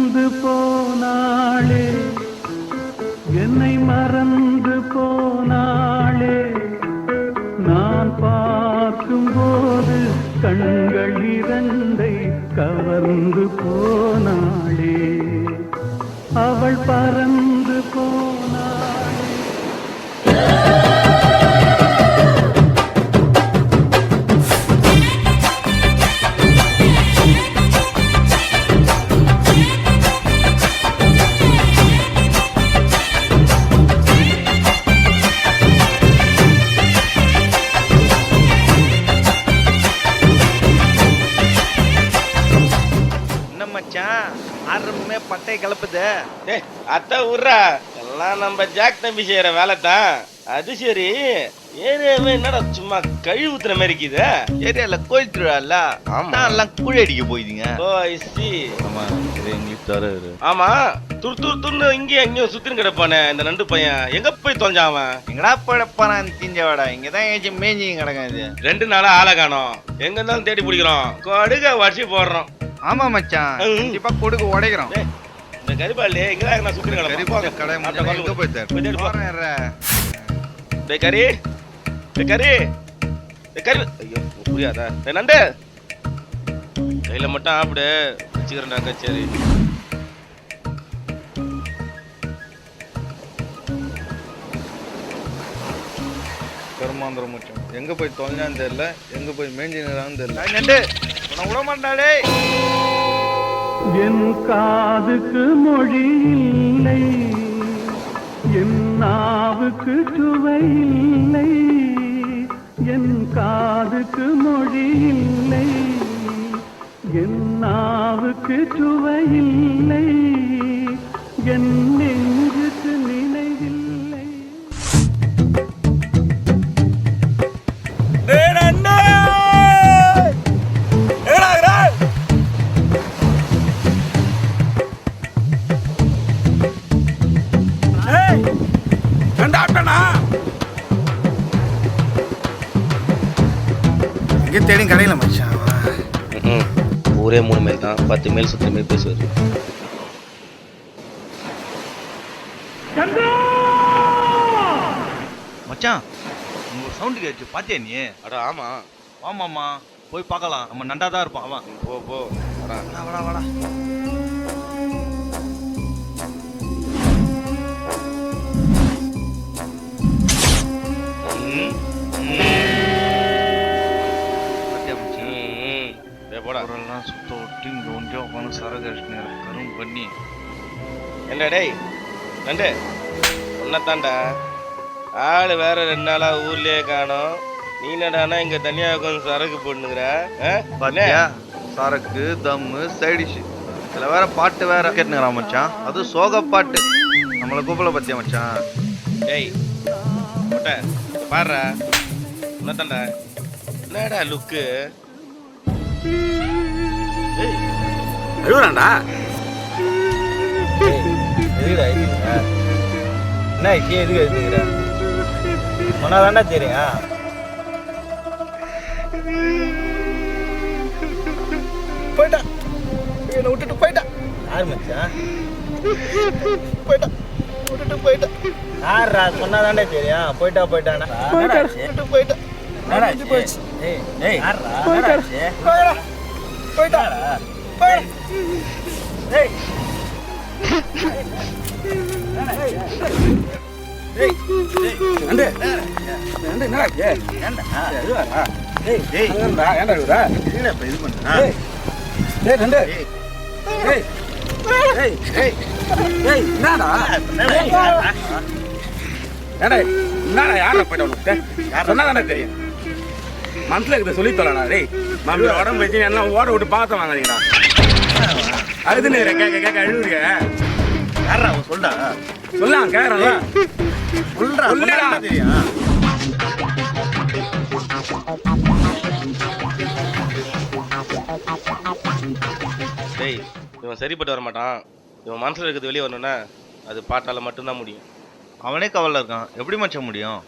மறந்து போனாளே, என்னை மறந்து போனாளே, நான் பார்க்கும்போது கண்கள் இரண்டை கவர்ந்து போனாளே, அவள் பறந்து போனாளே. ஆரம்பமே பட்டை கலப்புது. அத்த உர்றா எல்லாம் நம்ம ஜாக் தம்பி செய்யற வேலை தான். அது சரி, ஏரியாவே என்னடா சும்மா கழிவு ஊத்துற மாதிரி இருக்குது. ஏரியால கோயில் திருவிழா எல்லாம் கூழி அடிக்க போயிடுங்க. ஆமா, துரு துரு துருன்னு இங்கேயும் எங்கேயும் சுத்தின்னு கிடப்பானே இந்த நண்டு பையன், எங்க போய் தொலைஞ்சான் அவன்? எங்கடா போடப்பான தீஞ்சவாடா, இங்கதான் ஏதாச்சும் மேஞ்சிங்க கிடக்காது. 2 நாளா ஆளை காணோம். எங்க இருந்தாலும் தேடி பிடிக்கிறோம், கொடுக்க வச்சு போடுறோம். ஆமா மச்சான், கண்டிப்பா கொடுக்க உடைக்கிறோம். இந்த கரிபாலி எங்கதான் நான் சுத்தின்னு கடை போய் கறி கறி கறி. ஐயோ புரியாதா நண்டு, கையில மட்டும் ஆப்பிடு வச்சுக்கிறேன்டா கச்சேரி. கருமாந்திரம் மச்சான், எங்க போய் தொலைஞ்சான்னு தெரியல, எங்க போய் மேஞ்சினான்னு தெரியல. நண்டு விட மாட்டாடே. என் காதுக்கு மொழி இல்லை, என் நாவுக்கு சுவை இல்லை, என் காதுக்கு மொழி இல்லை, என் நாவுக்கு சுவை இல்லை, என் நெஞ்சுக்கு நினைவில்லை. தேடி கடையில மச்சான், ஊரே 3 மைல் தான், 10 மைல் சுத்திர மாதிரி பேசுவாரு. மச்சான் உங்க சவுண்ட் கேட்டு பாத்தியா நீ? அட ஆமா. ஆமாமா, போய் பார்க்கலாம். நம்ம நண்டா தான் இருப்பான் அவன். போ போ வாடா வாடா வாடா. சுத்த ஒட்டி இங்க ஒன்றே உட்காந்து சரகஷ்ணி கரும் பண்ணி. என்ன டேய் நண்டு, ஒன்னதாண்டா ஆளு வேற 2 நாளா ஊர்லயே காணோம். நீ என்னடானா இங்க தனியா உட்காந்து சரக்கு போட்டுங்கிற? பாத்தியா, சரக்கு தம்மு சைடிஷ், இதுல வேற பாட்டு வேற கேட்டுங்கிறான் மச்சான். அது சோக பாட்டு. நம்மள கூப்பிட பத்தியா மச்சான்? டேய் முட்டை பாடுறா, ஒன்னதாண்டா. என்னடா லுக்கு? அழுகுறான்டா. என்ன எதுக்கு எழுதுங்கிற? சொன்னாதாண்டா தெரியும். போயிட்டா, என்னை விட்டுட்டு போயிட்டா. யார் மச்சான்? போயிட்டா, விட்டுட்டு போயிட்டா. யாரா சொன்னாதாண்டா தெரியும். போயிட்டா போயிட்டானா விட்டுட்டு போயிட்டா. போயிடுச்சு. போயிட்டா தெரியும். மனசுல இருக்கிற சொல்லி தொலைடா. டேய் மாமி உடம்பு வச்சு எல்லாம் ஓட விட்டு பார்த்த வாங்காதீங்கடா. அதுன்னு கேட்க கேட்க அழுவுறீங்க. யாரா அவன் சொல்றா? சொல்லலாம் கேட்கறா. சொல்லுடா தெரியும். டேய் இவன் சரிப்பட்டு வர மாட்டான். இவன் மனசுல இருக்கிறது வெளியே வரணும்னா அது பாட்டால மட்டும்தான் முடியும். அவனே கவலை இருக்கான், எப்படி மச்ச முடியும்?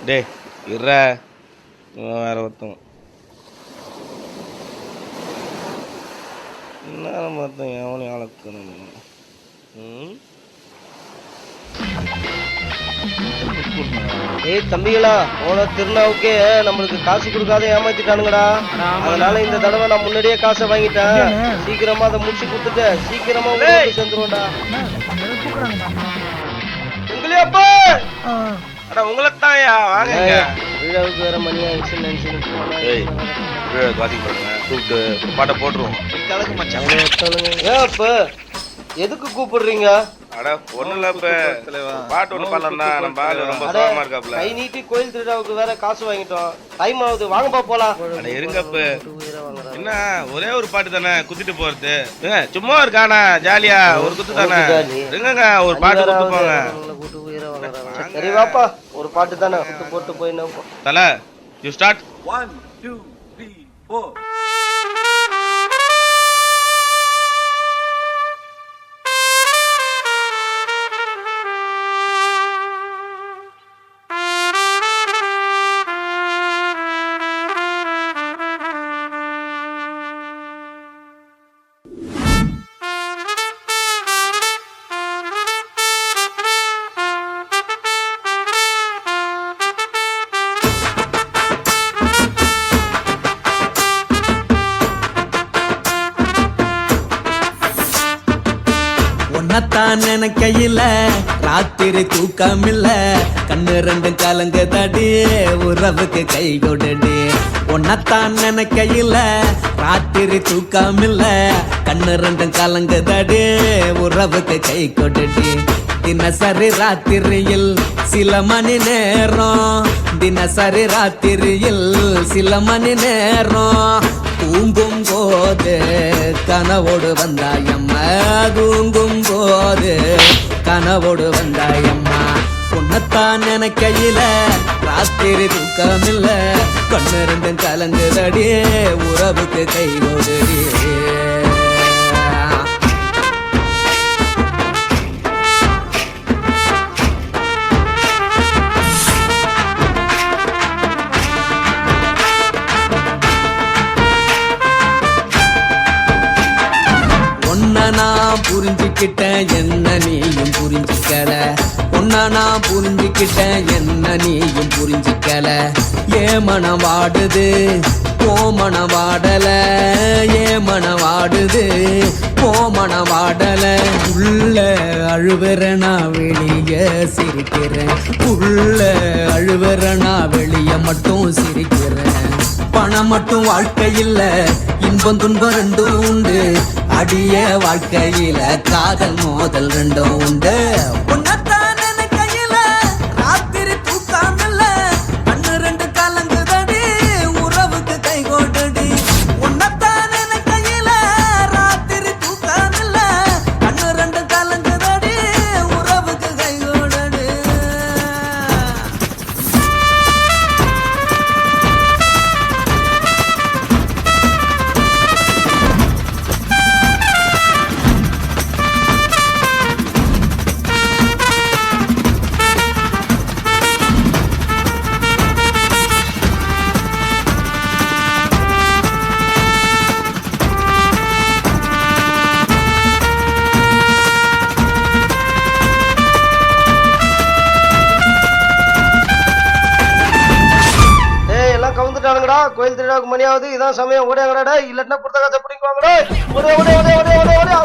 டேய் இற வேற ஒருத்தவங்க என்ன பார்த்தேன் எவனையும் ஆளக்கணும். ஏய் தம்பிகளா, போன திருநாவுக்கே நம்மளுக்கு காசு கொடுக்காத ஏமாத்திட்டானுங்கடா. அதனால இந்த தடவை நான் முன்னாடியே காசை வாங்கிட்டேன். சீக்கிரமா அதை முடிச்சு கொடுத்துட்டு சீக்கிரமா சேர்ந்துருவோம்டா. உங்களையாப்பா உங்களைத்தாயா வாங்க. விழாவுக்கு வேற மணி ஆயிடுச்சுன்னு நினைச்சு கூப்பிட்டு பாட்டை போட்டுருவோம். கலக்கு மச்சான். எதுக்கு கூப்பிடுறீங்க? அட ஒண்ணு இல்ல, பாட்டு ஒண்ணு பாடலாம்னா நம்ம ஆளு ரொம்ப சோகமா இருக்காப்ல. கை நீட்டி கோயில் திருவிழாவுக்கு வேற காசு வாங்கிட்டோம். டைம் ஆகுது, வாங்கப்பா போலாம். அட இருங்கப்ப, என்ன ஒரே ஒரு பாட்டு தானே குத்திட்டு போறது. சும்மா இருக்கானா ஜாலியா ஒரு குத்து தானே. இருங்க ஒரு பாட்டு குத்து போங்க. சரி வாப்பா, ஒரு பாட்டு தானே குத்து போட்டு போயிடும். தல யூ ஸ்டார்ட். 1 2 3 4. உன்னத்தான் நினைக்கையில ராத்திரி தூக்கமில்ல, கண்ணு ரெண்டு கலங்குதடி உறவுக்கு கை கொடுடி. உன்னத்தான் நினைக்கையில ராத்திரி தூக்கமில்ல, கண்ணு ரெண்டு கலங்குதடி உறவுக்கு கை கொடுடி. தினசரி ராத்திரியில் சில மணி நேரம், தினசரி ராத்திரியில் சில மணி நேரம் தூங்கும் போது கனவோடு வந்தாயம்மா, தூங்கும் போது கனவோடு வந்தாயம்மா. உன்னத்தான் நினைக்கையில ராத்திரி தூக்கமில்ல, கண்ணு ரெண்டும் கலங்குதடி உறவுக்கு கை ஓடுடி. நான் புரிஞ்சுக்கிட்டேன் என்ன நீயும் புரிஞ்சுக்கல, உன்ன நான் புரிஞ்சுக்கிட்டேன் என்ன நீயும் புரிஞ்சுக்கல. ஏ மனம் வாடுது ஓ மனம் வாடல, ஏ மனம் வாடுது ஓ மனம் வாடல. உள்ள அழுவுற நான் வெளிய சிரிக்கிறேன், உள்ள அழுவுற நான் வெளிய மட்டும் சிரிக்கிறேன். பணம் மட்டும் வாழ்க்கை இல்ல, இன்பம் துன்பம் ரெண்டும் உண்டு. அடிய வாழ்க்கையில காதல் மோதல் ரெண்டும் உண்டு. உன்னத்தான் நினைக்கையில ராத்திரி தூக்காமல்ல, கண்ணு ரெண்டு கலங்குதடி உறவுக்கு கை கோடுடி. உன்னத்தான் நினைக்கையில ராத்திரி தூக்காமல்ல, கண்ணு ரெண்டு கலங்குதடி உறவுக்கு கை கோடுடி. கோயில் திருவிழாவுக்கு மணி ஆகுது, இதான் சமயம். ஓடியாங்கடா, இல்லன்னா புத்தகத்தை பிடிக்குவாங்கடா. ஓடியா ஓடியா ஓடியா ஓடியா ஓடியா.